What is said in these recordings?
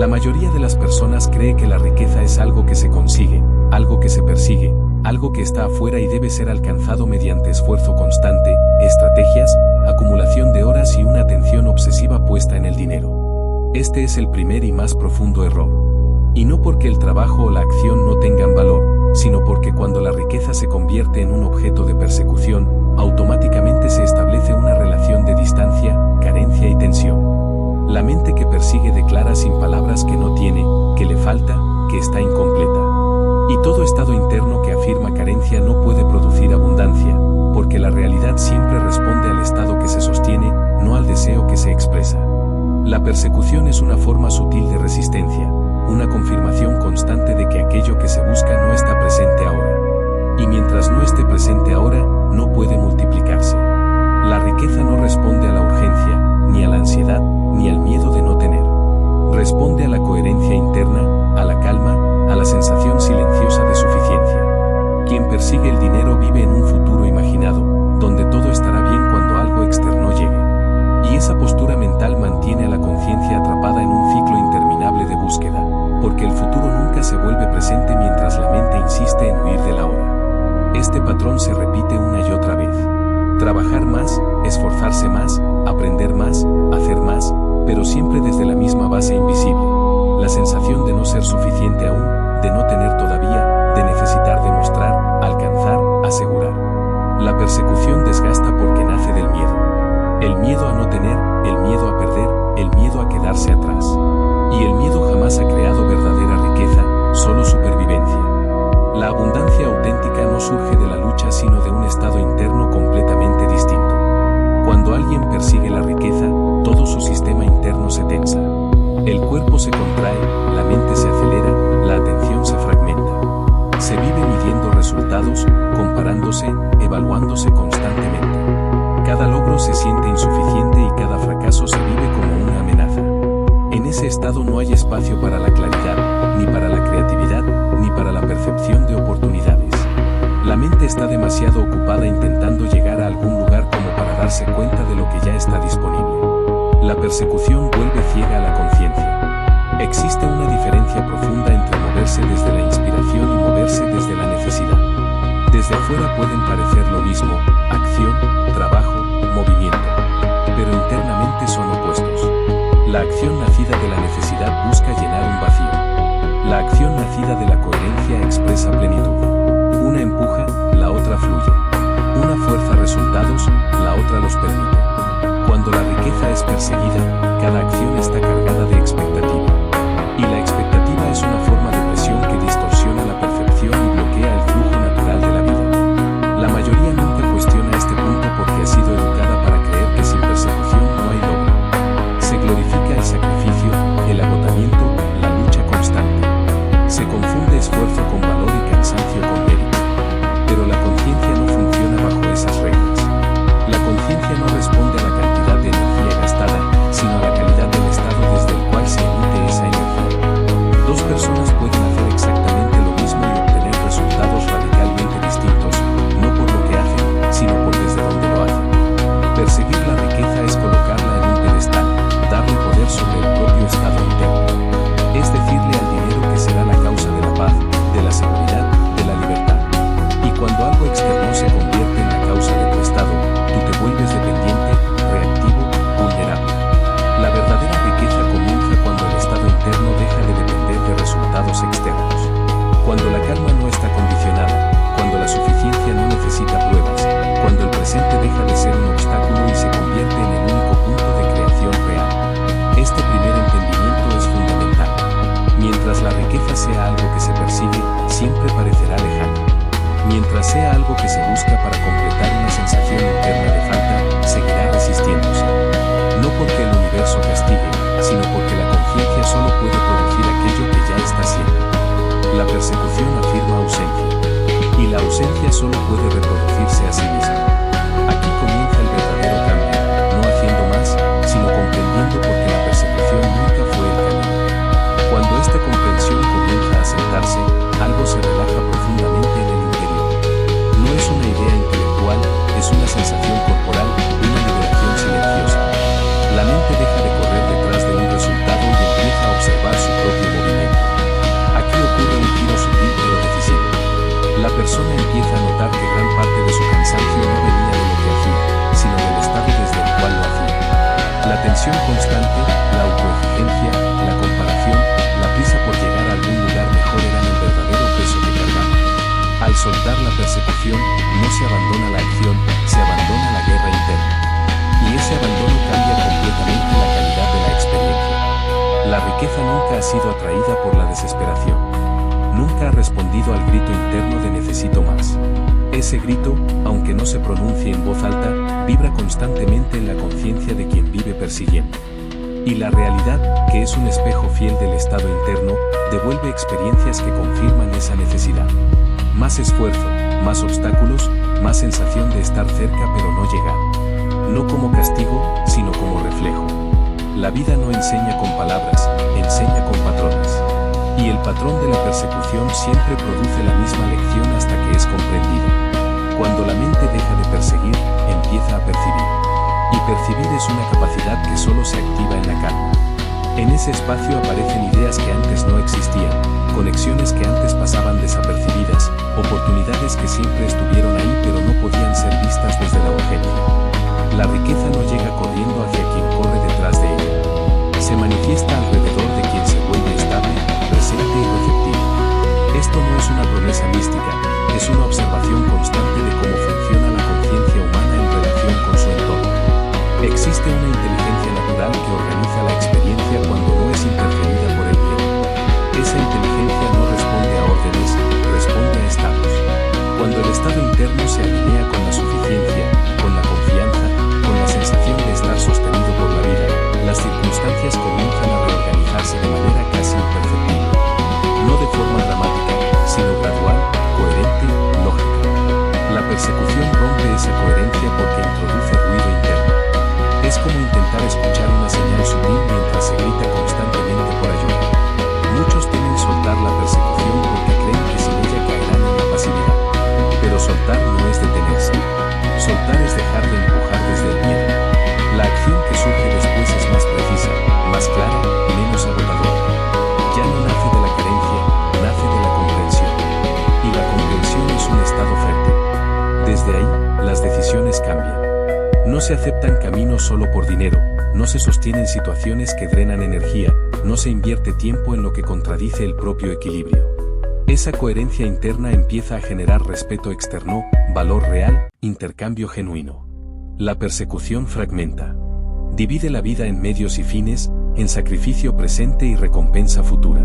La mayoría de las personas cree que la riqueza es algo que se consigue, algo que se persigue, algo que está afuera y debe ser alcanzado mediante esfuerzo constante, estrategias, acumulación de horas y una atención obsesiva puesta en el dinero. Este es el primer y más profundo error. Y no porque el trabajo o la acción no tengan valor, sino porque cuando la riqueza se convierte en un objeto de persecución, automáticamente se establece una relación de distancia, carencia y tensión. La mente que persigue declara sin palabras que no tiene, que le falta, que está incompleta. Y todo estado interno que afirma carencia no puede producir abundancia, porque la realidad siempre responde al estado que se sostiene, no al deseo que se expresa. La persecución es una forma sutil de resistencia, una confirmación constante de que aquello que se busca no está presente ahora. Y mientras no esté presente ahora, no puede multiplicarse. La riqueza no responde a la urgencia, ni a la ansiedad, ni al miedo de no tener. Responde a la coherencia interna, a la calma, a la sensación silenciosa de suficiencia. Quien persigue el dinero vive en un futuro imaginado, donde todo estará bien cuando algo externo llegue. Y esa postura mental mantiene a la conciencia atrapada en un ciclo interminable de búsqueda, porque el futuro nunca se vuelve presente mientras la mente insiste en huir del ahora. Este patrón se repite una y otra vez. Trabajar más, esforzarse más, aprender más, hacer más, pero siempre desde la misma base invisible. La sensación de no ser suficiente aún, de no tener todavía, de necesitar demostrar, alcanzar, asegurar. La persecución desgasta porque nace del miedo. El miedo a no tener, el miedo a perder, el miedo a quedarse atrás. Y el miedo jamás ha creado verdadera riqueza, solo supervivencia. La abundancia auténtica no surge de la lucha sino de un estado interno completamente distinto. Cuando alguien persigue la riqueza, todo su sistema interno se tensa. El cuerpo se contrae, la mente se acelera, la atención se fragmenta. Se vive midiendo resultados, comparándose, evaluándose constantemente. Cada logro se siente insuficiente y cada fracaso se vive como una amenaza. En ese estado no hay espacio para la claridad, ni para la creatividad, ni para la percepción de oportunidades. La mente está demasiado ocupada intentando llegar a algún lugar como para darse cuenta de lo que ya está disponible. La persecución vuelve ciega a la conciencia. Existe una diferencia profunda entre moverse desde la inspiración y moverse desde la necesidad. Desde afuera pueden parecer lo mismo, acción, trabajo, movimiento. Pero internamente son opuestos. La acción nacida de la necesidad busca llenar un vacío. La acción nacida de la coherencia expresa plenitud. Una empuja, la otra fluye. Una fuerza resultados, la otra los permite. Cuando la riqueza es perseguida, cada acción está cargada de expectativa. Y la expectativa es una forma de presión que distorsiona la percepción y bloquea el flujo natural de la vida. La mayoría nunca cuestiona este punto porque ha sido educada para creer que sin persecución no hay logro. Se glorifica el sacrificio, el agotamiento, la lucha constante. Se confunde esfuerzo con valor y cansancio con mérito. Pero la conciencia no funciona bajo esas reglas. La conciencia no responde a la cantidad de energía gastada, sino a la calidad del estado desde el cual se emite esa energía. Dos personas pueden hacer exactamente lo mismo y obtener resultados radicalmente distintos, no por lo que hacen, sino por desde donde lo hacen. Perseguir la riqueza es colocarla en un pedestal, darle poder sobre el propio estado interno. Es decirle al dinero que será la causa de la paz, de la seguridad, de la libertad. Y cuando algo externo se convierte en la causa de tu estado, tú te vuelves dependiente, reactivo, vulnerable. La verdadera riqueza comienza cuando el estado interno deja de depender de resultados externos. Cuando la calma no está condicionada, cuando la suficiencia no necesita pruebas, cuando el presente deja de ser un obstáculo y se convierte en el único punto de creación real. Este primer entendimiento es fundamental. Mientras la riqueza sea algo que se persigue, siempre parecerá lejana. Mientras sea algo que se busca para completar una sensación interna de falta, seguirá resistiéndose. No porque el universo castigue, sino porque la conciencia solo puede producir aquello que ya está siendo. La persecución afirma ausencia. Y la ausencia solo puede reproducirse a sí misma. Aquí comienza el verdadero cambio, no haciendo más, sino comprendiendo porque la persecución nunca fue el camino. Cuando esta comprensión comienza a sentarse, algo se relaja profundamente en el interior. No es una idea intelectual, es una sensación corporal, una liberación silenciosa. La mente deja de correr detrás de un resultado y empieza a observar su presión constante, la autoexigencia, la comparación, la prisa por llegar a algún lugar mejor eran el verdadero peso que cargaba. Al soltar la persecución, no se abandona la acción, se abandona la guerra interna. Y ese abandono cambia completamente la calidad de la experiencia. La riqueza nunca ha sido atraída por la desesperación. Nunca ha respondido al grito interno de necesito más. Ese grito, aunque no se pronuncie en voz alta, vibra constantemente en la conciencia de quien vive persiguiendo. Y la realidad, que es un espejo fiel del estado interno, devuelve experiencias que confirman esa necesidad. Más esfuerzo, más obstáculos, más sensación de estar cerca pero no llegar. No como castigo, sino como reflejo. La vida no enseña con palabras, enseña con patrones. Y el patrón de la persecución siempre produce la misma lección hasta que es comprendido. Cuando la mente deja de perseguir, empieza a percibir. Y percibir es una capacidad que solo se activa en la calma. En ese espacio aparecen ideas que antes no existían, conexiones que antes pasaban desapercibidas, oportunidades que siempre estuvieron ahí pero no podían ser vistas desde la urgencia. La riqueza no llega corriendo hacia quien corre detrás de ella. Se manifiesta alrededor de quien se vuelve estable, presente y receptivo. Esto no es una promesa mística, es una observación constante de cómo funciona la conciencia humana en relación con su entorno. Existe una inteligencia natural que organiza la experiencia cuando no es interferida por el miedo. Esa inteligencia no responde a órdenes, responde a estados. Cuando el estado interno se alinea con la suficiencia, con la confianza, con la sensación de estar sostenido por la vida, las circunstancias comienzan a reorganizarse de manera casi imperceptible. No de forma dramática, sino gradual, coherente, lógica. La persecución rompe esa coherencia porque introduce ruido interno. Es como intentar escuchar una señal sutil mientras se grita constantemente por ayuda. Muchos temen soltar la persecución porque creen que sin ella caerán en la pasividad. Pero soltar no es detenerse. Soltar es dejar de empujar desde el miedo. La acción que surge después es más precisa, más clara, menos agotadora. Ya no nace de la carencia, nace de la comprensión. Y la comprensión es un estado fértil. Desde ahí, las decisiones cambian. No se aceptan caminos solo por dinero, no se sostienen situaciones que drenan energía, no se invierte tiempo en lo que contradice el propio equilibrio. Esa coherencia interna empieza a generar respeto externo, valor real, intercambio genuino. La persecución fragmenta. Divide la vida en medios y fines, en sacrificio presente y recompensa futura.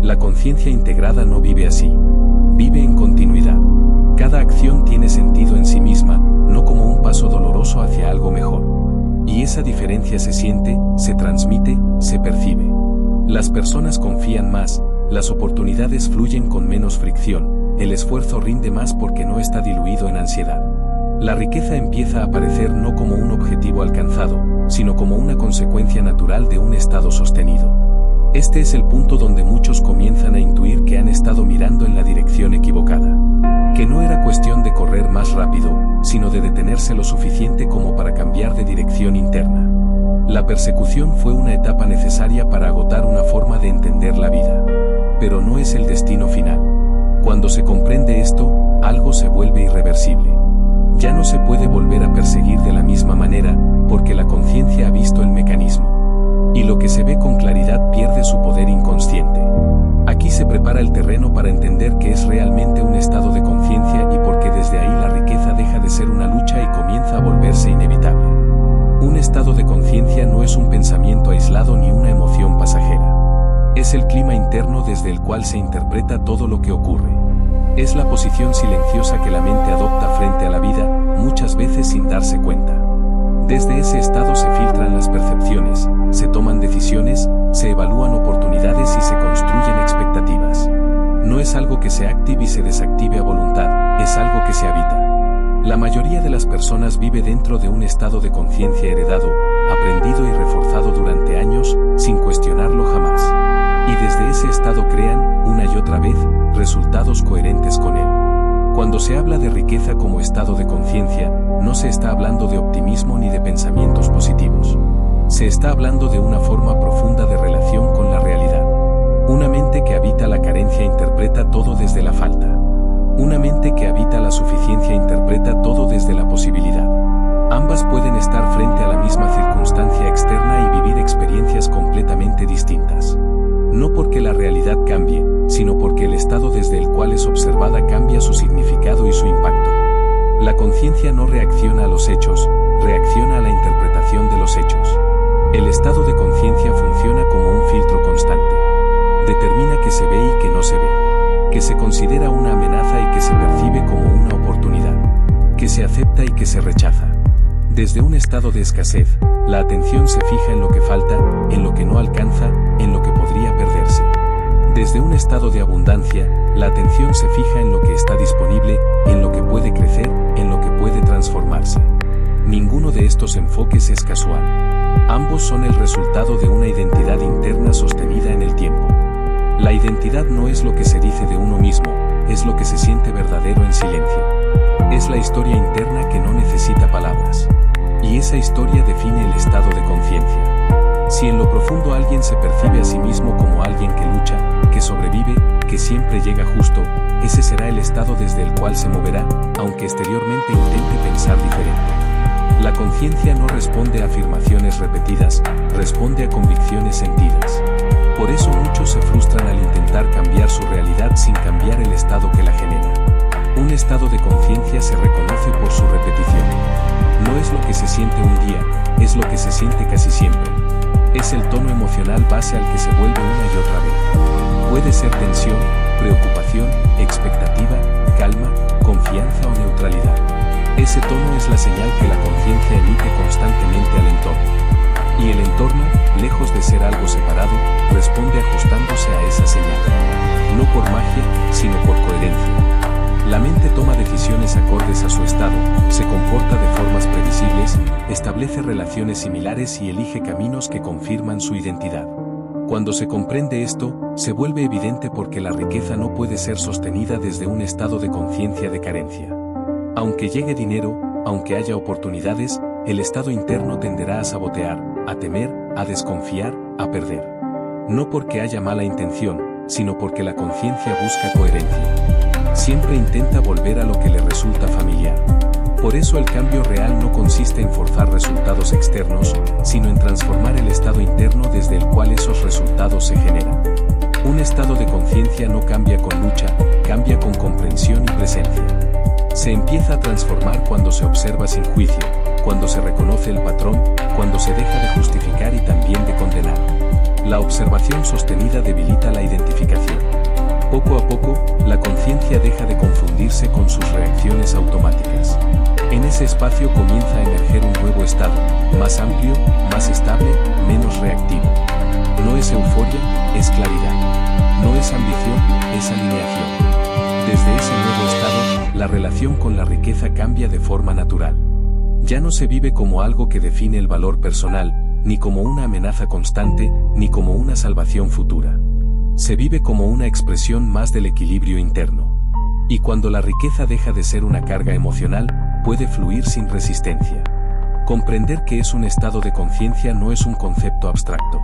La conciencia integrada no vive así. Vive en continuidad. Cada acción tiene sentido en sí misma, no como un paso doloroso hacia algo mejor. Y esa diferencia se siente, se transmite, se percibe. Las personas confían más, las oportunidades fluyen con menos fricción, el esfuerzo rinde más porque no está diluido en ansiedad. La riqueza empieza a aparecer no como un objetivo alcanzado, sino como una consecuencia natural de un estado sostenido. Este es el punto donde muchos comienzan a intuir que han estado mirando en la dirección equivocada. Que no era cuestión de correr más rápido, sino de detenerse lo suficiente como para cambiar de dirección interna. La persecución fue una etapa necesaria para agotar una forma de entender la vida. Pero no es el destino final. Cuando se comprende esto, algo se vuelve irreversible. Ya no se puede volver a perseguir de la misma manera, porque la conciencia ha visto el mecanismo. Y lo que se ve con claridad pierde su poder inconsciente. Aquí se prepara el terreno para entender que es realmente un estado de conciencia y porque desde ahí la riqueza deja de ser una lucha y comienza a volverse inevitable. Un estado de conciencia no es un pensamiento aislado ni una emoción pasajera. Es el clima interno desde el cual se interpreta todo lo que ocurre. Es la posición silenciosa que la mente adopta frente a la vida, muchas veces sin darse cuenta. Desde ese estado se filtran las percepciones, se toman decisiones, se evalúan oportunidades y se construyen expectativas. No es algo que se active y se desactive a voluntad, es algo que se habita. La mayoría de las personas vive dentro de un estado de conciencia heredado, aprendido y reforzado durante años, sin cuestionarlo jamás. Y desde ese estado crean, una y otra vez, resultados coherentes con él. Cuando se habla de riqueza como estado de conciencia, no se está hablando de optimismo ni de pensamientos positivos. Se está hablando de una forma profunda de relación con la realidad. Una mente que habita la carencia interpreta todo desde la falta. Una mente que habita la suficiencia interpreta todo desde la posibilidad. Ambas pueden estar frente a la misma circunstancia externa y totalmente distintas. No porque la realidad cambie, sino porque el estado desde el cual es observada cambia su significado y su impacto. La conciencia no reacciona a los hechos, reacciona a la interpretación de los hechos. El estado de conciencia funciona como un filtro constante. Determina que se ve y que no se ve, que se considera una amenaza y que se percibe como una oportunidad, que se acepta y que se rechaza. Desde un estado de escasez, la atención se fija en lo que falta, en lo que no alcanza, en lo que podría perderse. Desde un estado de abundancia, la atención se fija en lo que está disponible, en lo que puede crecer, en lo que puede transformarse. Ninguno de estos enfoques es casual. Ambos son el resultado de una identidad interna sostenida en el tiempo. La identidad no es lo que se dice de uno mismo, es lo que se siente verdadero en silencio. Es la historia interna que no necesita palabras. Y esa historia define el estado de conciencia. Si en lo profundo alguien se percibe a sí mismo como alguien que lucha, que sobrevive, que siempre llega justo, ese será el estado desde el cual se moverá, aunque exteriormente intente pensar diferente. La conciencia no responde a afirmaciones repetidas, responde a convicciones sentidas. Por eso muchos se frustran al intentar cambiar su realidad sin cambiar el estado que la genera. Un estado de conciencia se reconoce por su repetición. No es lo que se siente un día, es lo que se siente casi siempre. Es el tono emocional base al que se vuelve una y otra vez. Puede ser tensión, preocupación, expectativa, calma, confianza o neutralidad. Ese tono es la señal que la conciencia emite constantemente al entorno. Y el entorno, lejos de ser algo separado, responde ajustándose a esa señal. No por magia, sino por coherencia. La mente toma decisiones acordes a su estado, se comporta de formas previsibles, establece relaciones similares y elige caminos que confirman su identidad. Cuando se comprende esto, se vuelve evidente porque la riqueza no puede ser sostenida desde un estado de conciencia de carencia. Aunque llegue dinero, aunque haya oportunidades, el estado interno tenderá a sabotear, a temer, a desconfiar, a perder. No porque haya mala intención, sino porque la conciencia busca coherencia. Siempre intenta volver a lo que le resulta familiar. Por eso el cambio real no consiste en forzar resultados externos, sino en transformar el estado interno desde el cual esos resultados se generan. Un estado de conciencia no cambia con lucha, cambia con comprensión y presencia. Se empieza a transformar cuando se observa sin juicio, cuando se reconoce el patrón, cuando se deja de justificar y también de condenar. La observación sostenida debilita la identificación. Poco a poco, la conciencia deja de confundirse con sus reacciones automáticas. En ese espacio comienza a emerger un nuevo estado, más amplio, más estable, menos reactivo. No es euforia, es claridad. No es ambición, es alineación. Desde ese nuevo estado, la relación con la riqueza cambia de forma natural. Ya no se vive como algo que define el valor personal, ni como una amenaza constante, ni como una salvación futura. Se vive como una expresión más del equilibrio interno. Y cuando la riqueza deja de ser una carga emocional, puede fluir sin resistencia. Comprender que es un estado de conciencia no es un concepto abstracto.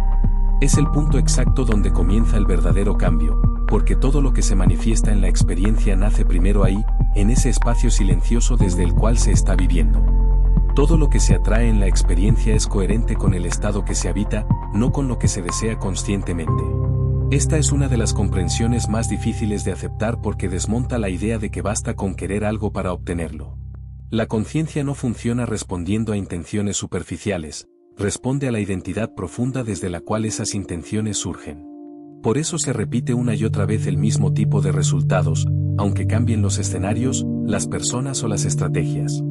Es el punto exacto donde comienza el verdadero cambio, porque todo lo que se manifiesta en la experiencia nace primero ahí, en ese espacio silencioso desde el cual se está viviendo. Todo lo que se atrae en la experiencia es coherente con el estado que se habita, no con lo que se desea conscientemente. Esta es una de las comprensiones más difíciles de aceptar porque desmonta la idea de que basta con querer algo para obtenerlo. La conciencia no funciona respondiendo a intenciones superficiales, responde a la identidad profunda desde la cual esas intenciones surgen. Por eso se repite una y otra vez el mismo tipo de resultados, aunque cambien los escenarios, las personas o las estrategias.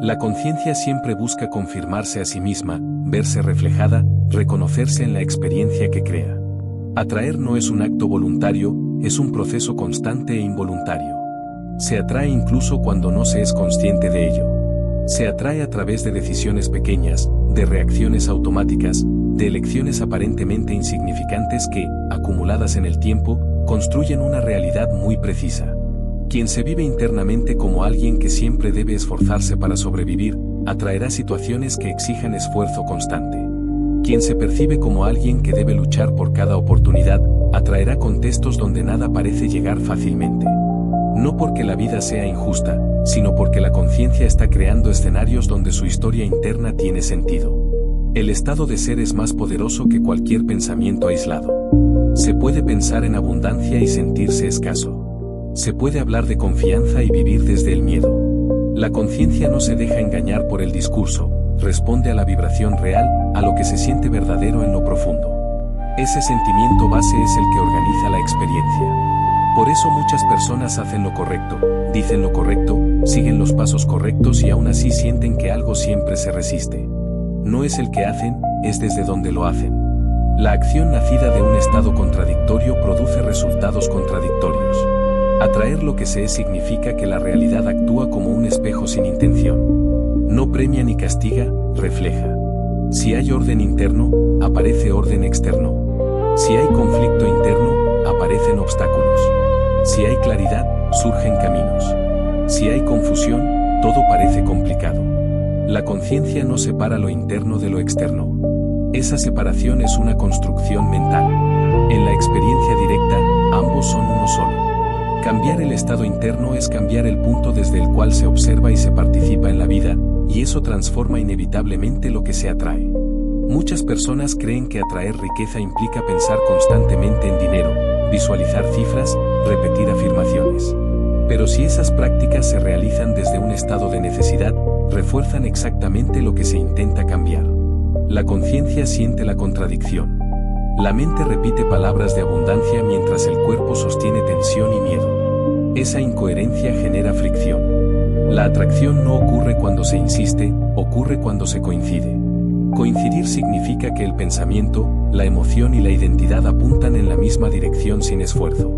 La conciencia siempre busca confirmarse a sí misma, verse reflejada, reconocerse en la experiencia que crea. Atraer no es un acto voluntario, es un proceso constante e involuntario. Se atrae incluso cuando no se es consciente de ello. Se atrae a través de decisiones pequeñas, de reacciones automáticas, de elecciones aparentemente insignificantes que, acumuladas en el tiempo, construyen una realidad muy precisa. Quien se vive internamente como alguien que siempre debe esforzarse para sobrevivir, atraerá situaciones que exijan esfuerzo constante. Quien se percibe como alguien que debe luchar por cada oportunidad, atraerá contextos donde nada parece llegar fácilmente. No porque la vida sea injusta, sino porque la conciencia está creando escenarios donde su historia interna tiene sentido. El estado de ser es más poderoso que cualquier pensamiento aislado. Se puede pensar en abundancia y sentirse escaso. Se puede hablar de confianza y vivir desde el miedo. La conciencia no se deja engañar por el discurso, responde a la vibración real, a lo que se siente verdadero en lo profundo. Ese sentimiento base es el que organiza la experiencia. Por eso muchas personas hacen lo correcto, dicen lo correcto, siguen los pasos correctos y aún así sienten que algo siempre se resiste. No es el que hacen, es desde donde lo hacen. La acción nacida de un estado contradictorio produce resultados contradictorios. Atraer lo que se es significa que la realidad actúa como un espejo sin intención. No premia ni castiga, refleja. Si hay orden interno, aparece orden externo. Si hay conflicto interno, aparecen obstáculos. Si hay claridad, surgen caminos. Si hay confusión, todo parece complicado. La conciencia no separa lo interno de lo externo. Esa separación es una construcción mental. En la experiencia directa, ambos son uno solo. Cambiar el estado interno es cambiar el punto desde el cual se observa y se participa en la vida, y eso transforma inevitablemente lo que se atrae. Muchas personas creen que atraer riqueza implica pensar constantemente en dinero, visualizar cifras, repetir afirmaciones. Pero si esas prácticas se realizan desde un estado de necesidad, refuerzan exactamente lo que se intenta cambiar. La conciencia siente la contradicción. La mente repite palabras de abundancia mientras el cuerpo sostiene tensión y miedo. Esa incoherencia genera fricción. La atracción no ocurre cuando se insiste, ocurre cuando se coincide. Coincidir significa que el pensamiento, la emoción y la identidad apuntan en la misma dirección sin esfuerzo.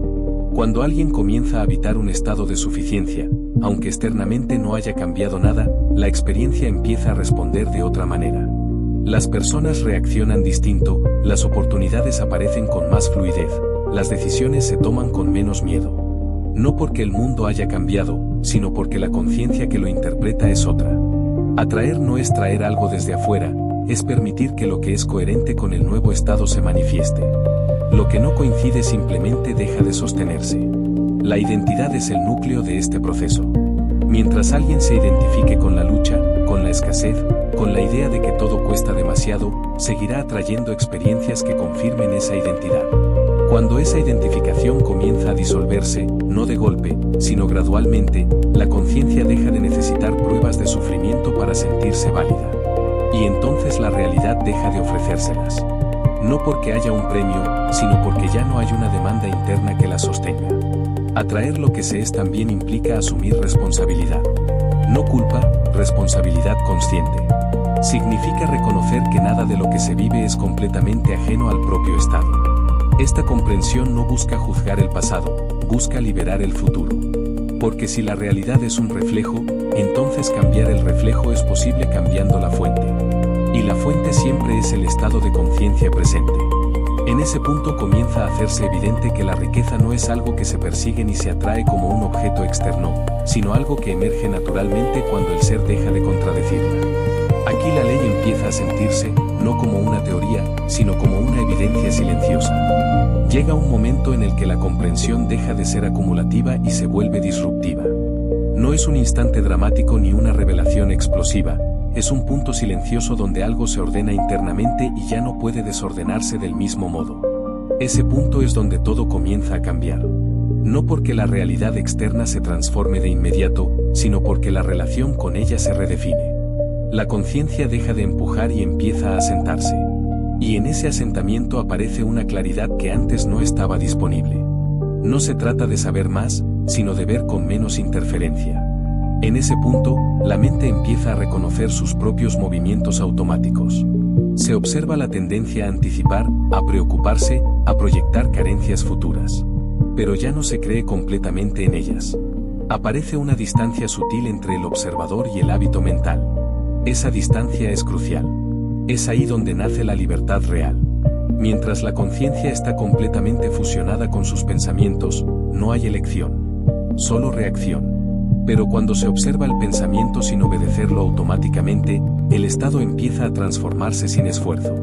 Cuando alguien comienza a habitar un estado de suficiencia, aunque externamente no haya cambiado nada, la experiencia empieza a responder de otra manera. Las personas reaccionan distinto, las oportunidades aparecen con más fluidez, las decisiones se toman con menos miedo. No porque el mundo haya cambiado, sino porque la conciencia que lo interpreta es otra. Atraer no es traer algo desde afuera, es permitir que lo que es coherente con el nuevo estado se manifieste. Lo que no coincide simplemente deja de sostenerse. La identidad es el núcleo de este proceso. Mientras alguien se identifique con la lucha, con la escasez, con la idea de que todo cuesta demasiado, seguirá atrayendo experiencias que confirmen esa identidad. Cuando esa identificación comienza a disolverse, no de golpe, sino gradualmente, la conciencia deja de necesitar pruebas de sufrimiento para sentirse válida. Y entonces la realidad deja de ofrecérselas. No porque haya un premio, sino porque ya no hay una demanda interna que la sostenga. Atraer lo que se es también implica asumir responsabilidad. No culpa, responsabilidad consciente. Significa reconocer que nada de lo que se vive es completamente ajeno al propio estado. Esta comprensión no busca juzgar el pasado, busca liberar el futuro. Porque si la realidad es un reflejo, entonces cambiar el reflejo es posible cambiando la fuente. Y la fuente siempre es el estado de conciencia presente. En ese punto comienza a hacerse evidente que la riqueza no es algo que se persigue ni se atrae como un objeto externo, sino algo que emerge naturalmente cuando el ser deja de contradecirla. Aquí la ley empieza a sentirse, no como una teoría, sino como una evidencia silenciosa. Llega un momento en el que la comprensión deja de ser acumulativa y se vuelve disruptiva. No es un instante dramático ni una revelación explosiva, es un punto silencioso donde algo se ordena internamente y ya no puede desordenarse del mismo modo. Ese punto es donde todo comienza a cambiar. No porque la realidad externa se transforme de inmediato, sino porque la relación con ella se redefine. La conciencia deja de empujar y empieza a asentarse. Y en ese asentamiento aparece una claridad que antes no estaba disponible. No se trata de saber más, sino de ver con menos interferencia. En ese punto, la mente empieza a reconocer sus propios movimientos automáticos. Se observa la tendencia a anticipar, a preocuparse, a proyectar carencias futuras. Pero ya no se cree completamente en ellas. Aparece una distancia sutil entre el observador y el hábito mental. Esa distancia es crucial. Es ahí donde nace la libertad real. Mientras la conciencia está completamente fusionada con sus pensamientos, no hay elección, solo reacción. Pero cuando se observa el pensamiento sin obedecerlo automáticamente, el estado empieza a transformarse sin esfuerzo.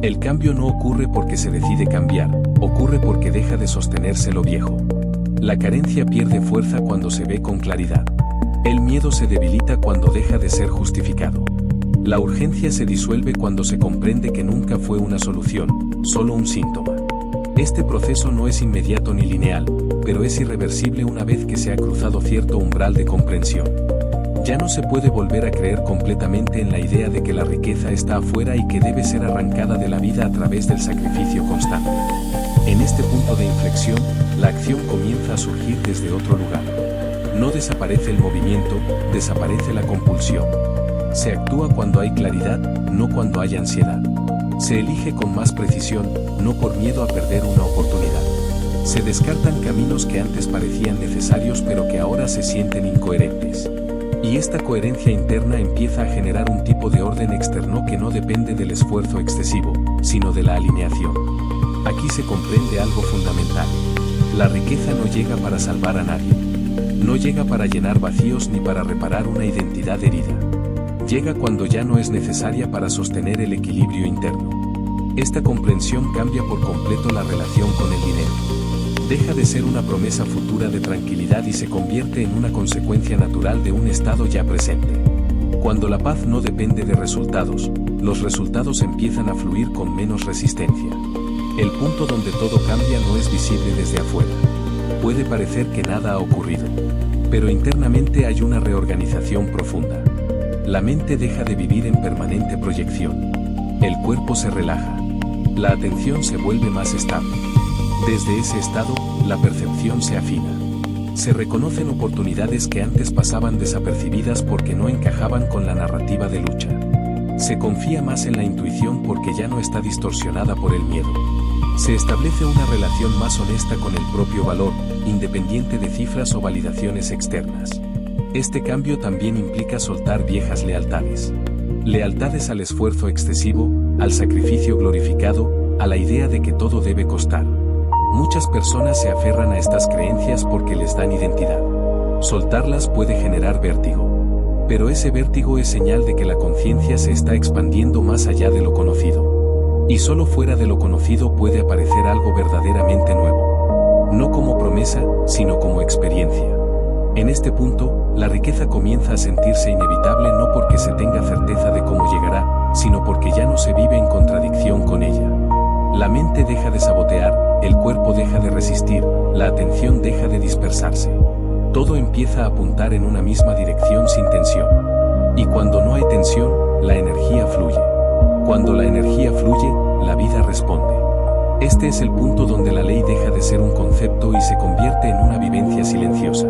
El cambio no ocurre porque se decide cambiar, ocurre porque deja de sostenerse lo viejo. La carencia pierde fuerza cuando se ve con claridad. El miedo se debilita cuando deja de ser justificado. La urgencia se disuelve cuando se comprende que nunca fue una solución, solo un síntoma. Este proceso no es inmediato ni lineal, pero es irreversible una vez que se ha cruzado cierto umbral de comprensión. Ya no se puede volver a creer completamente en la idea de que la riqueza está afuera y que debe ser arrancada de la vida a través del sacrificio constante. En este punto de inflexión, la acción comienza a surgir desde otro lugar. No desaparece el movimiento, desaparece la compulsión. Se actúa cuando hay claridad, no cuando hay ansiedad. Se elige con más precisión, no por miedo a perder una oportunidad. Se descartan caminos que antes parecían necesarios pero que ahora se sienten incoherentes. Y esta coherencia interna empieza a generar un tipo de orden externo que no depende del esfuerzo excesivo, sino de la alineación. Aquí se comprende algo fundamental. La riqueza no llega para salvar a nadie. No llega para llenar vacíos ni para reparar una identidad herida. Llega cuando ya no es necesaria para sostener el equilibrio interno. Esta comprensión cambia por completo la relación con el dinero. Deja de ser una promesa futura de tranquilidad y se convierte en una consecuencia natural de un estado ya presente. Cuando la paz no depende de resultados, los resultados empiezan a fluir con menos resistencia. El punto donde todo cambia no es visible desde afuera. Puede parecer que nada ha ocurrido, pero internamente hay una reorganización profunda. La mente deja de vivir en permanente proyección. El cuerpo se relaja. La atención se vuelve más estable. Desde ese estado, la percepción se afina. Se reconocen oportunidades que antes pasaban desapercibidas porque no encajaban con la narrativa de lucha. Se confía más en la intuición porque ya no está distorsionada por el miedo. Se establece una relación más honesta con el propio valor, independiente de cifras o validaciones externas. Este cambio también implica soltar viejas lealtades. Lealtades al esfuerzo excesivo, al sacrificio glorificado, a la idea de que todo debe costar. Muchas personas se aferran a estas creencias porque les dan identidad. Soltarlas puede generar vértigo. Pero ese vértigo es señal de que la conciencia se está expandiendo más allá de lo conocido. Y solo fuera de lo conocido puede aparecer algo verdaderamente nuevo. No como promesa, sino como experiencia. En este punto, la riqueza comienza a sentirse inevitable no porque se tenga certeza de cómo llegará, sino porque ya no se vive en contradicción con ella. La mente deja de sabotear, el cuerpo deja de resistir, la atención deja de dispersarse. Todo empieza a apuntar en una misma dirección sin tensión. Y cuando no hay tensión, la energía fluye. Cuando la energía fluye, la vida responde. Este es el punto donde la ley deja de ser un concepto y se convierte en una vivencia silenciosa.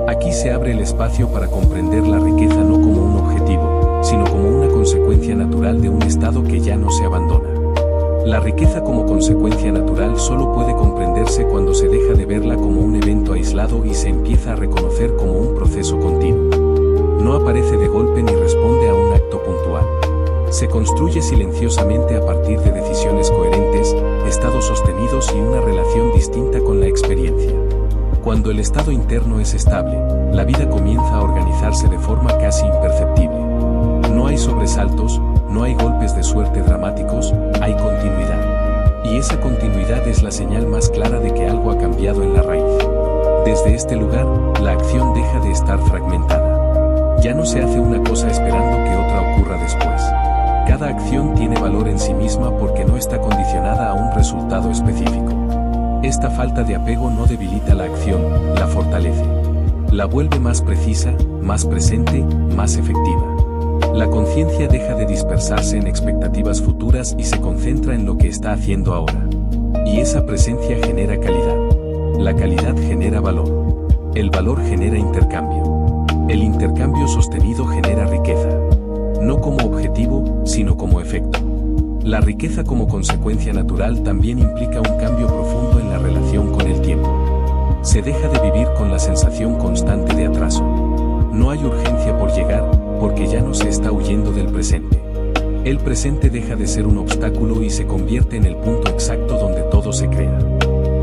Aquí se abre el espacio para comprender la riqueza no como un objetivo, sino como una consecuencia natural de un estado que ya no se abandona. La riqueza como consecuencia natural solo puede comprenderse cuando se deja de verla como un evento aislado y se empieza a reconocer como un proceso continuo. No aparece de golpe ni responde a un acto puntual. Se construye silenciosamente a partir de decisiones coherentes, estados sostenidos y una relación distinta con la experiencia. Cuando el estado interno es estable, la vida comienza a organizarse de forma casi imperceptible. No hay sobresaltos, no hay golpes de suerte dramáticos, hay continuidad. Y esa continuidad es la señal más clara de que algo ha cambiado en la raíz. Desde este lugar, la acción deja de estar fragmentada. Ya no se hace una cosa esperando que otra ocurra después. Cada acción tiene valor en sí misma porque no está condicionada a un resultado específico. Esta falta de apego no debilita la acción, la fortalece. La vuelve más precisa, más presente, más efectiva. La conciencia deja de dispersarse en expectativas futuras y se concentra en lo que está haciendo ahora. Y esa presencia genera calidad. La calidad genera valor. El valor genera intercambio. El intercambio sostenido genera riqueza. No como objetivo, sino como efecto. La riqueza como consecuencia natural también implica un cambio profundo en la relación con el tiempo. Se deja de vivir con la sensación constante de atraso. No hay urgencia por llegar, porque ya no se está huyendo del presente. El presente deja de ser un obstáculo y se convierte en el punto exacto donde todo se crea.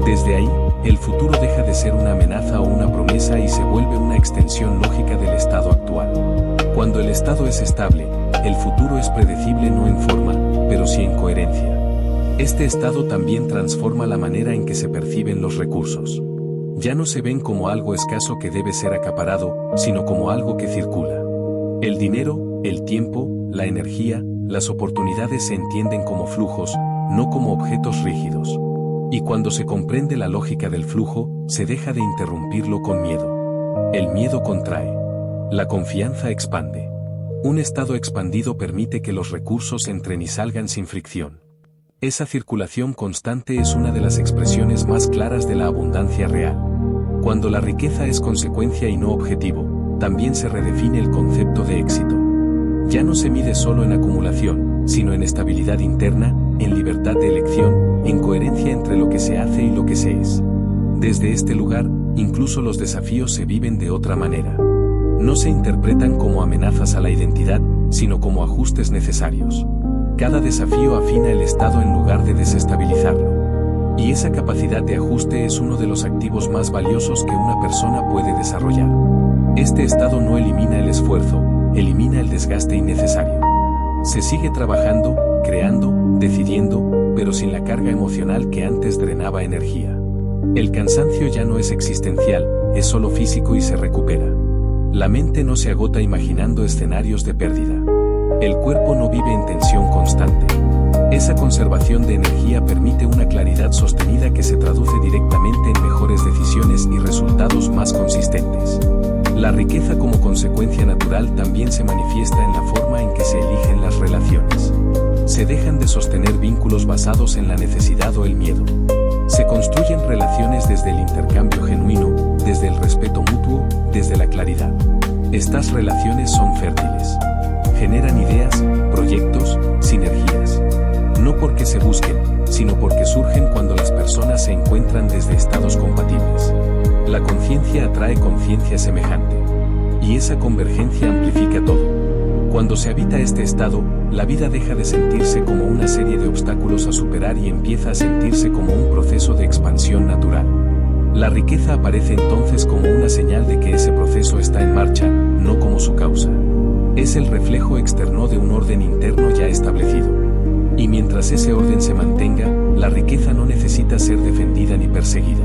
Desde ahí, el futuro deja de ser una amenaza o una promesa y se vuelve una extensión lógica del estado actual. Cuando el estado es estable, el futuro es predecible no en forma, pero sí en coherencia. Este estado también transforma la manera en que se perciben los recursos. Ya no se ven como algo escaso que debe ser acaparado, sino como algo que circula. El dinero, el tiempo, la energía, las oportunidades se entienden como flujos, no como objetos rígidos. Y cuando se comprende la lógica del flujo, se deja de interrumpirlo con miedo. El miedo contrae. La confianza expande. Un estado expandido permite que los recursos entren y salgan sin fricción. Esa circulación constante es una de las expresiones más claras de la abundancia real. Cuando la riqueza es consecuencia y no objetivo, también se redefine el concepto de éxito. Ya no se mide solo en acumulación, sino en estabilidad interna, en libertad de elección, en coherencia entre lo que se hace y lo que se es. Desde este lugar, incluso los desafíos se viven de otra manera. No se interpretan como amenazas a la identidad, sino como ajustes necesarios. Cada desafío afina el estado en lugar de desestabilizarlo. Y esa capacidad de ajuste es uno de los activos más valiosos que una persona puede desarrollar. Este estado no elimina el esfuerzo, elimina el desgaste innecesario. Se sigue trabajando, creando, decidiendo, pero sin la carga emocional que antes drenaba energía. El cansancio ya no es existencial, es solo físico y se recupera. La mente no se agota imaginando escenarios de pérdida. El cuerpo no vive en tensión constante. Esa conservación de energía permite una claridad sostenida que se traduce directamente en mejores decisiones y resultados más consistentes. La riqueza como consecuencia natural también se manifiesta en la forma en que se eligen las relaciones. Se dejan de sostener vínculos basados en la necesidad o el miedo. Se construyen relaciones desde el intercambio genuino, desde el respeto mutuo, desde la claridad. Estas relaciones son fértiles. Generan ideas, proyectos, sinergias. No porque se busquen, sino porque surgen cuando las personas se encuentran desde estados compatibles. La conciencia atrae conciencia semejante. Y esa convergencia amplifica todo. Cuando se habita este estado, la vida deja de sentirse como una serie de obstáculos a superar y empieza a sentirse como un proceso de expansión natural. La riqueza aparece entonces como una señal de que ese proceso está en marcha, no como su causa. Es el reflejo externo de un orden interno ya establecido. Y mientras ese orden se mantenga, la riqueza no necesita ser defendida ni perseguida.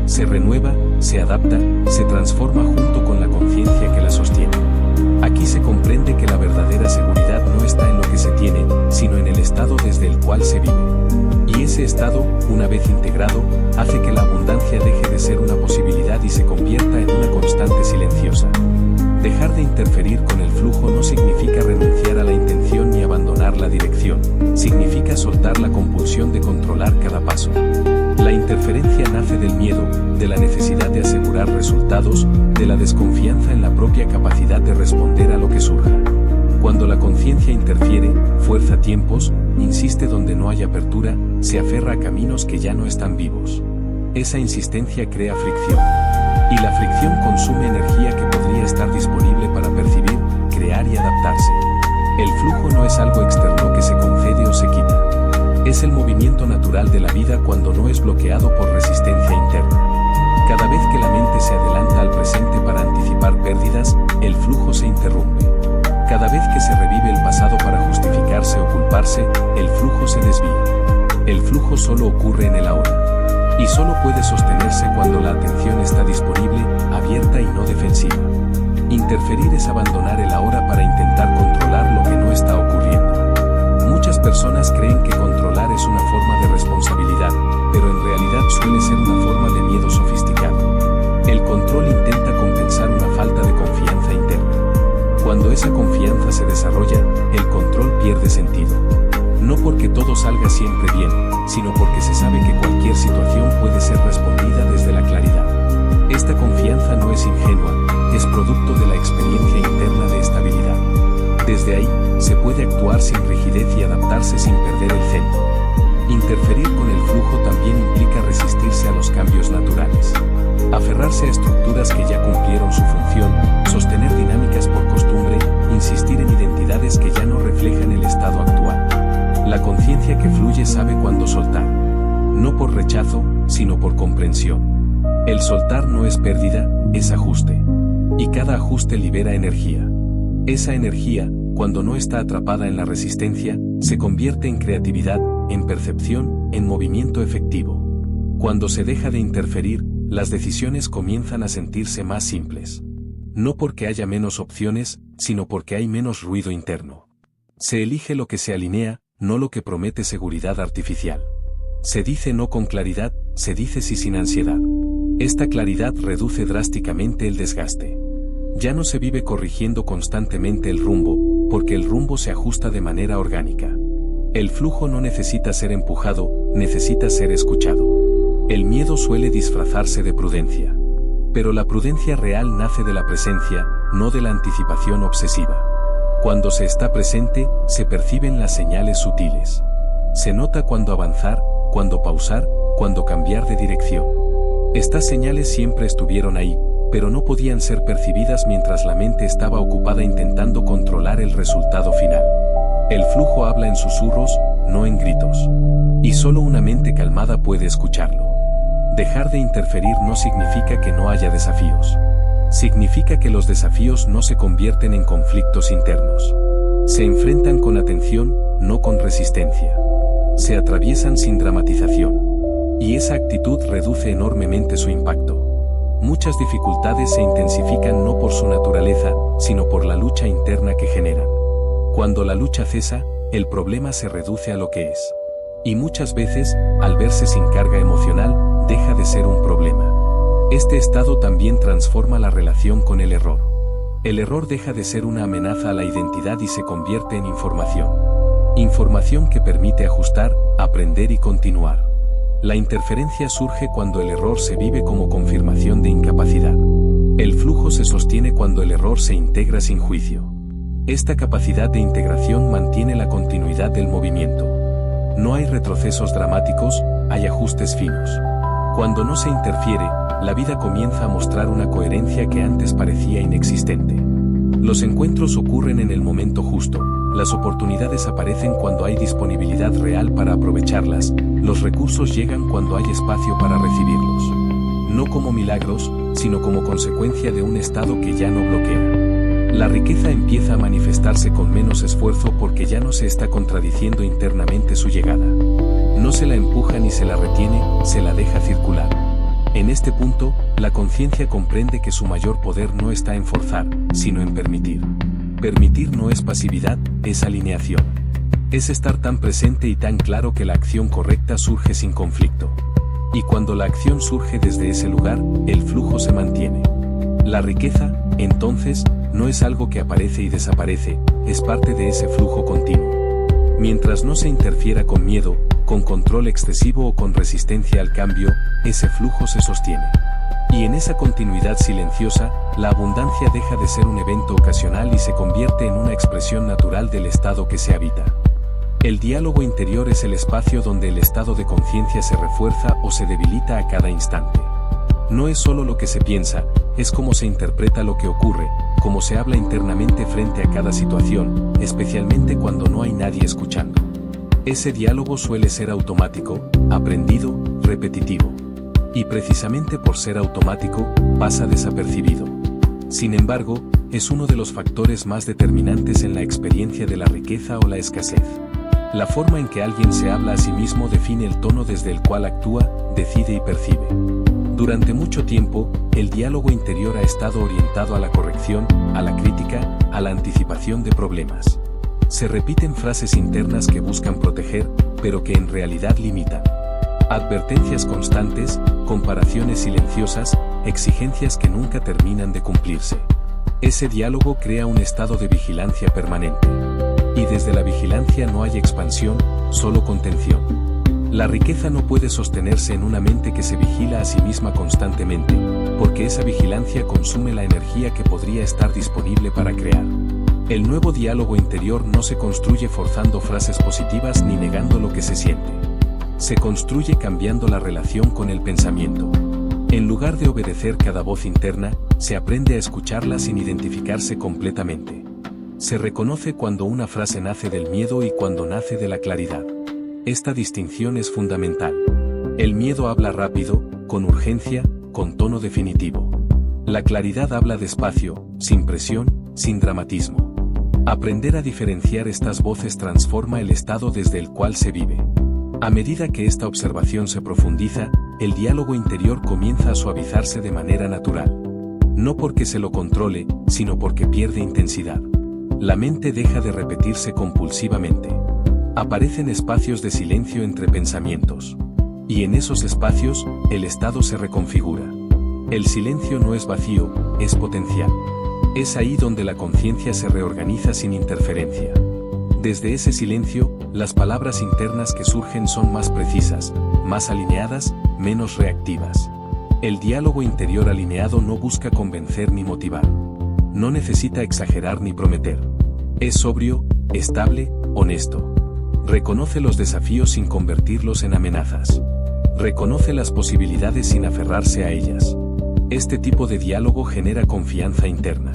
Se renueva, se adapta, se transforma junto con la conciencia que la sostiene. Aquí se comprende que la verdadera seguridad no está en lo que se tiene, sino en el estado desde el cual se vive. Y ese estado, una vez integrado, hace que la abundancia deje de ser una posibilidad y se convierta en una constante silenciosa. Dejar de interferir con el flujo no significa renunciar a la intención ni abandonar la dirección, significa soltar la compulsión de controlar cada paso. La interferencia nace del miedo, de la necesidad de asegurar resultados, de la desconfianza en la propia capacidad de responder a lo que surja. Cuando la conciencia interfiere, fuerza tiempos, insiste donde no hay apertura, se aferra a caminos que ya no están vivos. Esa insistencia crea fricción. Y la fricción consume energía que podría estar disponible para percibir, crear y adaptarse. El flujo no es algo externo que se concede o se quita. Es el movimiento natural de la vida cuando no es bloqueado por resistencia interna. Cada vez que la mente se adelanta al presente para anticipar pérdidas, el flujo se interrumpe. Cada vez que se revive el pasado para justificarse o culparse, el flujo se desvía. El flujo solo ocurre en el ahora. Y solo puede sostenerse cuando la atención está disponible, abierta y no defensiva. Interferir es abandonar el ahora para intentar controlar lo que no está ocurriendo. Muchas personas creen que controlar es una forma de responsabilidad, pero en realidad suele ser una forma de miedo sofisticado. El control intenta compensar una falta de confianza interna. Cuando esa confianza se desarrolla, el control pierde sentido. No porque todo salga siempre bien, sino porque se sabe que cualquier situación puede ser respondida desde la claridad. Esta confianza no es ingenua, es producto de la experiencia interna de estabilidad. Desde ahí, se puede actuar sin rigidez y adaptarse sin perder el centro. Interferir con el flujo también implica resistirse a los cambios naturales. Aferrarse a estructuras que ya cumplieron su función, sostener dinámicas por costumbre, insistir en identidades que ya no reflejan el estado actual. La conciencia que fluye sabe cuándo soltar. No por rechazo, sino por comprensión. El soltar no es pérdida, es ajuste. Y cada ajuste libera energía. Esa energía, cuando no está atrapada en la resistencia, se convierte en creatividad, en percepción, en movimiento efectivo. Cuando se deja de interferir, las decisiones comienzan a sentirse más simples. No porque haya menos opciones, sino porque hay menos ruido interno. Se elige lo que se alinea, no lo que promete seguridad artificial. Se dice no con claridad, se dice sí sin ansiedad. Esta claridad reduce drásticamente el desgaste. Ya no se vive corrigiendo constantemente el rumbo, porque el rumbo se ajusta de manera orgánica. El flujo no necesita ser empujado, necesita ser escuchado. El miedo suele disfrazarse de prudencia. Pero la prudencia real nace de la presencia, no de la anticipación obsesiva. Cuando se está presente, se perciben las señales sutiles. Se nota cuándo avanzar, cuándo pausar, cuándo cambiar de dirección. Estas señales siempre estuvieron ahí, pero no podían ser percibidas mientras la mente estaba ocupada intentando controlar el resultado final. El flujo habla en susurros, no en gritos. Y solo una mente calmada puede escucharlo. Dejar de interferir no significa que no haya desafíos. Significa que los desafíos no se convierten en conflictos internos. Se enfrentan con atención, no con resistencia. Se atraviesan sin dramatización. Y esa actitud reduce enormemente su impacto. Muchas dificultades se intensifican no por su naturaleza, sino por la lucha interna que generan. Cuando la lucha cesa, el problema se reduce a lo que es. Y muchas veces, al verse sin carga emocional, deja de ser un problema. Este estado también transforma la relación con el error. El error deja de ser una amenaza a la identidad y se convierte en información. Información que permite ajustar, aprender y continuar. La interferencia surge cuando el error se vive como confirmación de incapacidad. El flujo se sostiene cuando el error se integra sin juicio. Esta capacidad de integración mantiene la continuidad del movimiento. No hay retrocesos dramáticos, hay ajustes finos. Cuando no se interfiere, la vida comienza a mostrar una coherencia que antes parecía inexistente. Los encuentros ocurren en el momento justo, las oportunidades aparecen cuando hay disponibilidad real para aprovecharlas, los recursos llegan cuando hay espacio para recibirlos. No como milagros, sino como consecuencia de un estado que ya no bloquea. La riqueza empieza a manifestarse con menos esfuerzo porque ya no se está contradiciendo internamente su llegada. No se la empuja ni se la retiene, se la deja circular. En este punto, la conciencia comprende que su mayor poder no está en forzar, sino en permitir. Permitir no es pasividad, es alineación. Es estar tan presente y tan claro que la acción correcta surge sin conflicto. Y cuando la acción surge desde ese lugar, el flujo se mantiene. La riqueza, entonces, no es algo que aparece y desaparece, es parte de ese flujo continuo. Mientras no se interfiera con miedo, con control excesivo o con resistencia al cambio, ese flujo se sostiene. Y en esa continuidad silenciosa, la abundancia deja de ser un evento ocasional y se convierte en una expresión natural del estado que se habita. El diálogo interior es el espacio donde el estado de conciencia se refuerza o se debilita a cada instante. No es solo lo que se piensa, es cómo se interpreta lo que ocurre, cómo se habla internamente frente a cada situación, especialmente cuando no hay nadie escuchando. Ese diálogo suele ser automático, aprendido, repetitivo. Y precisamente por ser automático, pasa desapercibido. Sin embargo, es uno de los factores más determinantes en la experiencia de la riqueza o la escasez. La forma en que alguien se habla a sí mismo define el tono desde el cual actúa, decide y percibe. Durante mucho tiempo, el diálogo interior ha estado orientado a la corrección, a la crítica, a la anticipación de problemas. Se repiten frases internas que buscan proteger, pero que en realidad limitan. Advertencias constantes, comparaciones silenciosas, exigencias que nunca terminan de cumplirse. Ese diálogo crea un estado de vigilancia permanente. Y desde la vigilancia no hay expansión, solo contención. La riqueza no puede sostenerse en una mente que se vigila a sí misma constantemente, porque esa vigilancia consume la energía que podría estar disponible para crear. El nuevo diálogo interior no se construye forzando frases positivas ni negando lo que se siente. Se construye cambiando la relación con el pensamiento. En lugar de obedecer cada voz interna, se aprende a escucharla sin identificarse completamente. Se reconoce cuando una frase nace del miedo y cuando nace de la claridad. Esta distinción es fundamental. El miedo habla rápido, con urgencia, con tono definitivo. La claridad habla despacio, sin presión, sin dramatismo. Aprender a diferenciar estas voces transforma el estado desde el cual se vive. A medida que esta observación se profundiza, el diálogo interior comienza a suavizarse de manera natural. No porque se lo controle, sino porque pierde intensidad. La mente deja de repetirse compulsivamente. Aparecen espacios de silencio entre pensamientos. Y en esos espacios, el estado se reconfigura. El silencio no es vacío, es potencial. Es ahí donde la conciencia se reorganiza sin interferencia. Desde ese silencio, las palabras internas que surgen son más precisas, más alineadas, menos reactivas. El diálogo interior alineado no busca convencer ni motivar. No necesita exagerar ni prometer. Es sobrio, estable, honesto. Reconoce los desafíos sin convertirlos en amenazas. Reconoce las posibilidades sin aferrarse a ellas. Este tipo de diálogo genera confianza interna.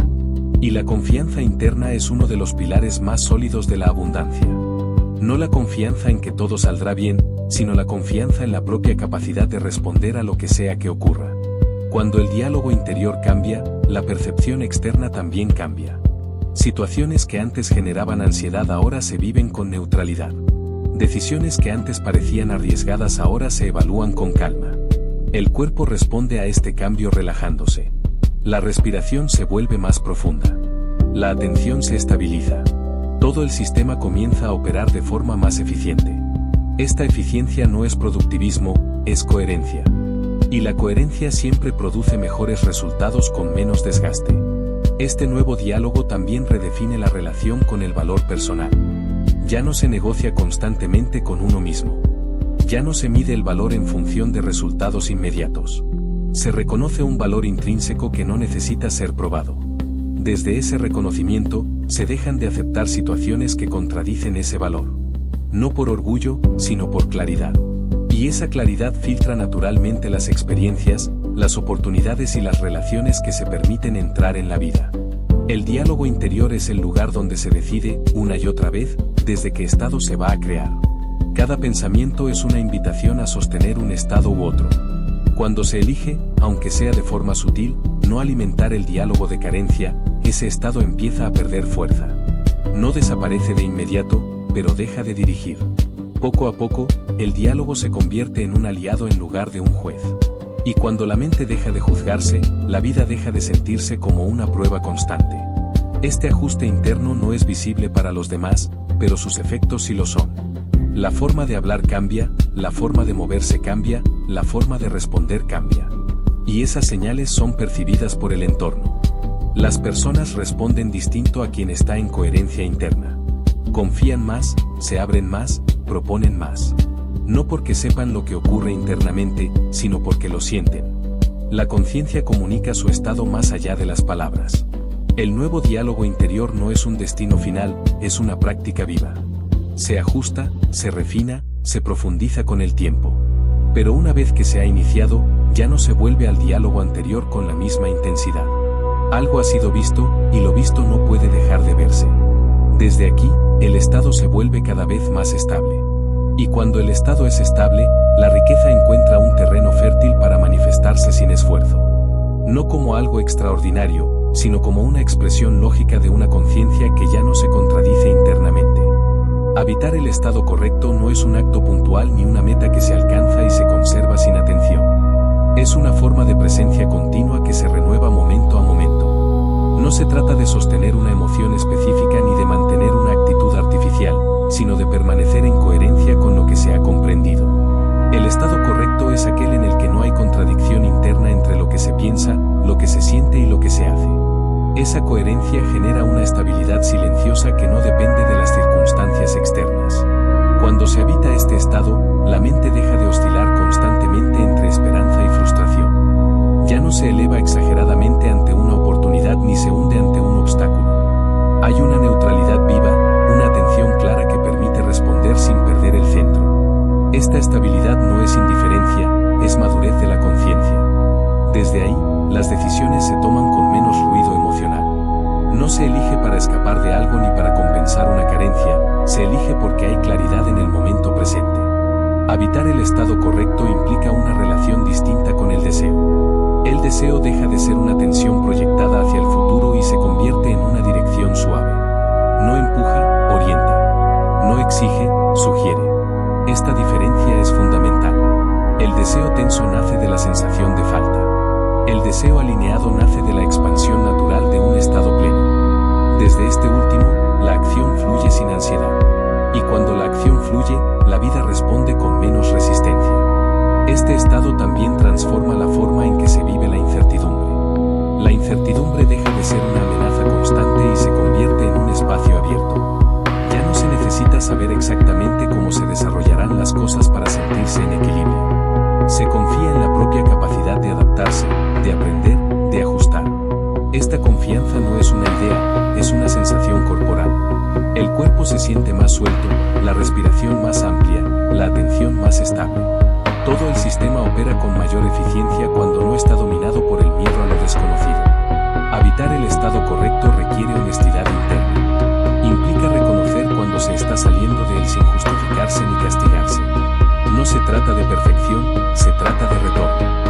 Y la confianza interna es uno de los pilares más sólidos de la abundancia. No la confianza en que todo saldrá bien, sino la confianza en la propia capacidad de responder a lo que sea que ocurra. Cuando el diálogo interior cambia, la percepción externa también cambia. Situaciones que antes generaban ansiedad ahora se viven con neutralidad. Decisiones que antes parecían arriesgadas ahora se evalúan con calma. El cuerpo responde a este cambio relajándose. La respiración se vuelve más profunda. La atención se estabiliza. Todo el sistema comienza a operar de forma más eficiente. Esta eficiencia no es productivismo, es coherencia. Y la coherencia siempre produce mejores resultados con menos desgaste. Este nuevo diálogo también redefine la relación con el valor personal. Ya no se negocia constantemente con uno mismo. Ya no se mide el valor en función de resultados inmediatos. Se reconoce un valor intrínseco que no necesita ser probado. Desde ese reconocimiento, se dejan de aceptar situaciones que contradicen ese valor. No por orgullo, sino por claridad. Y esa claridad filtra naturalmente las experiencias, las oportunidades y las relaciones que se permiten entrar en la vida. El diálogo interior es el lugar donde se decide, una y otra vez, desde qué estado se va a crear. Cada pensamiento es una invitación a sostener un estado u otro. Cuando se elige, aunque sea de forma sutil, no alimentar el diálogo de carencia, ese estado empieza a perder fuerza. No desaparece de inmediato, pero deja de dirigir. Poco a poco, el diálogo se convierte en un aliado en lugar de un juez. Y cuando la mente deja de juzgarse, la vida deja de sentirse como una prueba constante. Este ajuste interno no es visible para los demás, pero sus efectos sí lo son. La forma de hablar cambia, la forma de moverse cambia, la forma de responder cambia. Y esas señales son percibidas por el entorno. Las personas responden distinto a quien está en coherencia interna. Confían más, se abren más, proponen más. No porque sepan lo que ocurre internamente, sino porque lo sienten. La conciencia comunica su estado más allá de las palabras. El nuevo diálogo interior no es un destino final, es una práctica viva. Se ajusta, se refina, se profundiza con el tiempo. Pero una vez que se ha iniciado, ya no se vuelve al diálogo anterior con la misma intensidad. Algo ha sido visto, y lo visto no puede dejar de verse. Desde aquí, el estado se vuelve cada vez más estable. Y cuando el estado es estable, la riqueza encuentra un terreno fértil para manifestarse sin esfuerzo. No como algo extraordinario, sino como una expresión lógica de una conciencia que ya no se contradice internamente. Habitar el estado correcto no es un acto puntual ni una meta que se alcanza y se conserva sin atención. Es una forma de presencia continua que se renueva momento a momento. No se trata de sostener una emoción específica ni de mantener una actitud artificial, sino de permanecer en coherencia con lo que se ha comprendido. El estado correcto es aquel en el que no hay contradicción interna entre lo que se piensa, lo que se siente y lo que se hace. Esa coherencia genera una estabilidad silenciosa que no depende de las circunstancias externas. Cuando se habita este estado, la mente deja de oscilar constantemente entre esperanza y frustración. Ya no se eleva exageradamente ante una oportunidad ni se hunde ante un obstáculo. Hay una neutralidad viva, una atención clara que permite responder sin perder el centro. Esta estabilidad no es indiferencia, es madurez de la conciencia. Desde ahí, las decisiones se toman con menos ruido emocional. No se elige para escapar de algo ni para compensar una carencia, se elige porque hay claridad en el momento presente. Habitar el estado correcto implica una relación distinta con el deseo. El deseo deja de ser una tensión proyectada hacia el futuro y se convierte en una dirección suave. No empuja, orienta. No exige, sugiere. Esta diferencia es fundamental. El deseo tenso nace de la sensación de falta. El deseo alineado nace de la expansión natural de un estado pleno. Desde este último, la acción fluye sin ansiedad. Y cuando la acción fluye, la vida responde con menos resistencia. Este estado también transforma la forma en que se vive la incertidumbre. La incertidumbre deja de ser una amenaza constante y se convierte en un espacio abierto. Ya no se necesita saber exactamente cómo se desarrollarán las cosas para sentirse en equilibrio. Se confía en la propia capacidad de adaptarse, de aprender, de ajustar. Esta confianza no es una idea, es una sensación corporal. El cuerpo se siente más suelto, la respiración más amplia, la atención más estable. Todo el sistema opera con mayor eficiencia cuando no está dominado por el miedo a lo desconocido. Habitar el estado correcto requiere honestidad interna. Implica reconocer cuando se está saliendo de él sin justificarse ni castigarse. No se trata de perfección, se trata de retorno.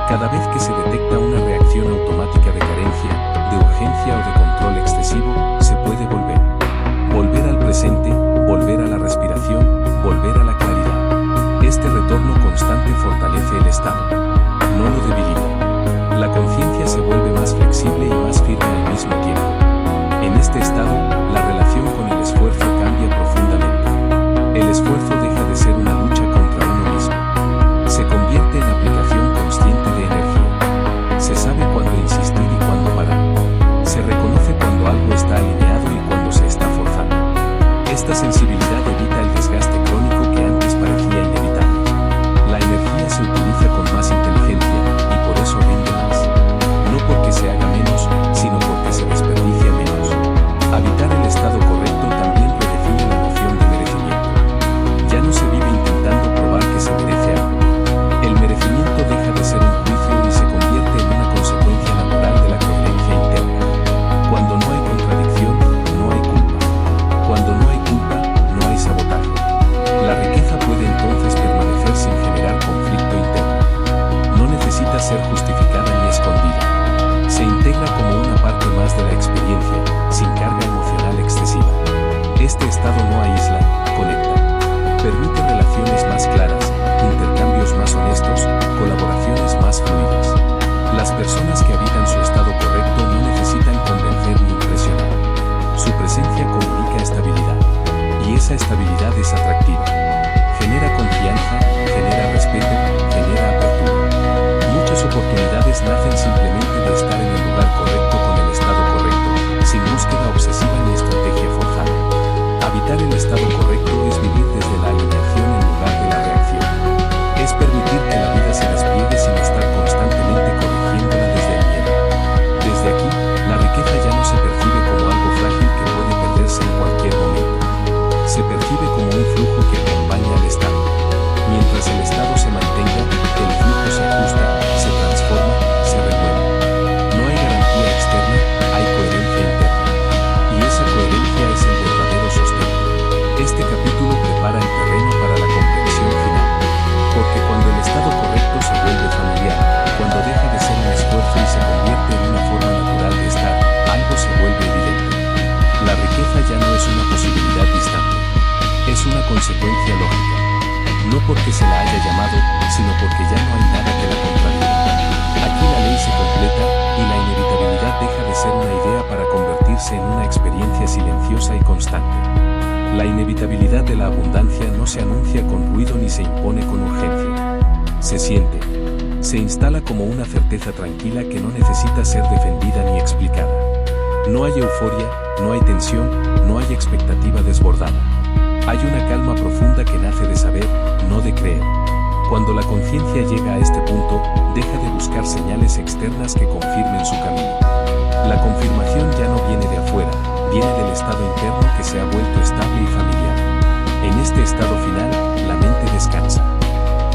Cada vez que se detecta una reacción automática de carencia, de urgencia o de control excesivo, se puede volver. Volver al presente, volver a la respiración, volver a la claridad. Este retorno constante fortalece el estado, no lo debilita. La conciencia se vuelve más flexible y más firme al mismo tiempo. En este estado, la relación con el esfuerzo cambia profundamente. El esfuerzo deja de ser una lucha contra uno mismo. Se convierte en aplicación consciente de energía. Se sabe cuándo insistir y cuándo parar. Se reconoce cuando algo está alineado y cuando se está forzando. Esta sensibilidad evita el desgaste crónico que antes parecía inevitable. La energía se utiliza con más inteligencia y por eso rinde más. No porque se haga menos, sino porque se desperdicia menos. Habitar el estado correcto también redefine la noción de merecimiento. Ya no se vive intentando probar que se merece algo. El merecimiento deja de ser un juicio y se convierte en una consecuencia natural de la coherencia interna. Cuando no hay contradicción, no hay culpa. Cuando no hay culpa, no hay sabotaje. La riqueza puede entonces permanecer sin generar conflicto interno. No necesita ser justificada ni escondida. Se integra como una parte más de la experiencia, sin carga emocional excesiva. Este estado no aísla, conecta. Permite relaciones más claras, intercambios más honestos, colaboraciones más fluidas. Las personas que habitan su estado correcto no necesitan convencer ni impresionar. Su presencia comunica estabilidad. Y esa estabilidad es atractiva. Genera confianza, genera respeto, genera apertura. Muchas oportunidades nacen simplemente de estar en el lugar correcto con el estado correcto, sin búsqueda obsesiva ni estrategia forzada. Habitar el estado correcto es vivir desde la alineación en lugar de la reacción. Es permitir que la vida se despliegue sin estar constantemente corrigiéndola desde el miedo. Desde aquí, la riqueza ya no se percibe como algo frágil que puede perderse en cualquier momento. Se percibe como un flujo que acompaña al estado. Mientras el estado se mantenga, el flujo se ajusta, se transforma, se renueva. No hay garantía externa, hay coherencia interna. Y esa coherencia es el verdadero sostén. Este capítulo prepara el terreno para la comprensión final. Porque cuando el estado correcto se vuelve familiar, cuando deja de ser un esfuerzo y se convierte en una forma natural de estar, algo se vuelve evidente. La riqueza ya no es una posibilidad distante. Es una consecuencia lógica. No porque se la haya llamado, sino porque ya no hay nada que la contradiga. Aquí la ley se completa y la inevitabilidad deja de ser una idea para convertirse en una experiencia silenciosa y constante. La inevitabilidad de la abundancia no se anuncia con ruido ni se impone con urgencia. Se siente. Se instala como una certeza tranquila que no necesita ser defendida ni explicada. No hay euforia, no hay tensión, no hay expectativa desbordada. Hay una calma profunda que nace de saber, no de creer. Cuando la conciencia llega a este punto, deja de buscar señales externas que confirmen su camino. La confirmación ya no viene de afuera, viene del estado interno que se ha vuelto estable y familiar. En este estado final, la mente descansa.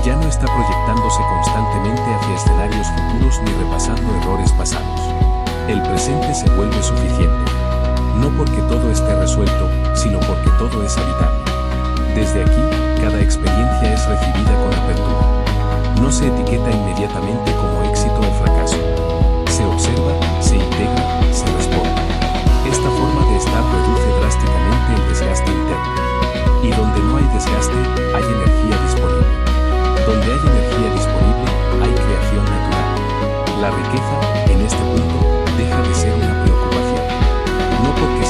Ya no está proyectándose constantemente hacia escenarios futuros ni repasando errores pasados. El presente se vuelve suficiente. No porque todo esté resuelto, sino porque todo es habitable. Desde aquí, cada experiencia es recibida con apertura. No se etiqueta inmediatamente como éxito o fracaso. Se observa, se integra, se responde. Esta forma de estar reduce drásticamente el desgaste interno. Y donde no hay desgaste, hay energía disponible. Donde hay energía disponible, hay creación natural. La riqueza, en este punto, deja de ser una preocupación. No porque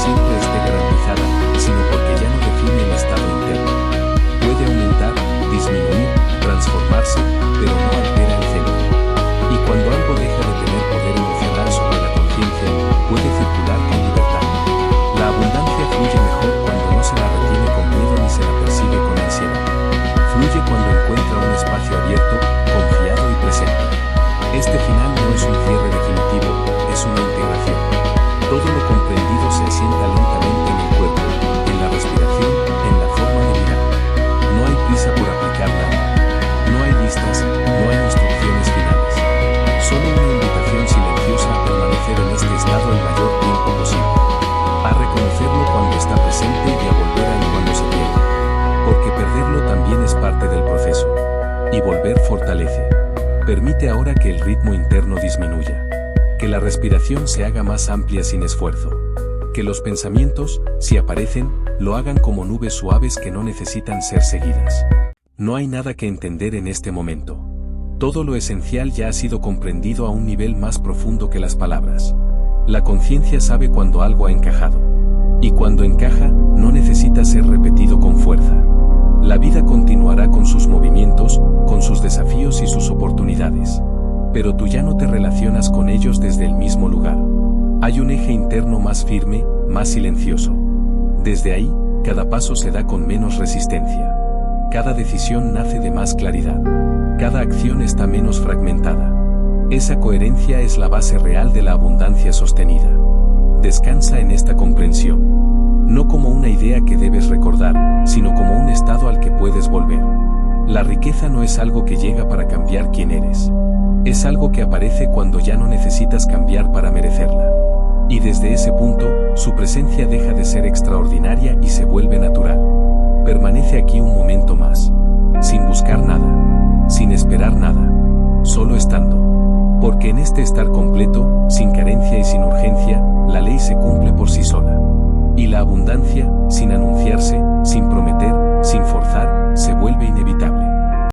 y volver fortalece. Permite ahora que el ritmo interno disminuya. Que la respiración se haga más amplia sin esfuerzo. Que los pensamientos, si aparecen, lo hagan como nubes suaves que no necesitan ser seguidas. No hay nada que entender en este momento. Todo lo esencial ya ha sido comprendido a un nivel más profundo que las palabras. La conciencia sabe cuando algo ha encajado. Y cuando encaja, no necesita ser repetido con fuerza. La vida continuará con sus movimientos, con sus desafíos y sus oportunidades. Pero tú ya no te relacionas con ellos desde el mismo lugar. Hay un eje interno más firme, más silencioso. Desde ahí, cada paso se da con menos resistencia. Cada decisión nace de más claridad. Cada acción está menos fragmentada. Esa coherencia es la base real de la abundancia sostenida. Descansa en esta comprensión. No como una idea que debes recordar, sino como un estado al que puedes volver. La riqueza no es algo que llega para cambiar quién eres. Es algo que aparece cuando ya no necesitas cambiar para merecerla. Y desde ese punto, su presencia deja de ser extraordinaria y se vuelve natural. Permanece aquí un momento más. Sin buscar nada. Sin esperar nada. Solo estando. Porque en este estar completo, sin carencia y sin urgencia, la ley se cumple por sí sola. Y la abundancia, sin anunciarse, sin prometer,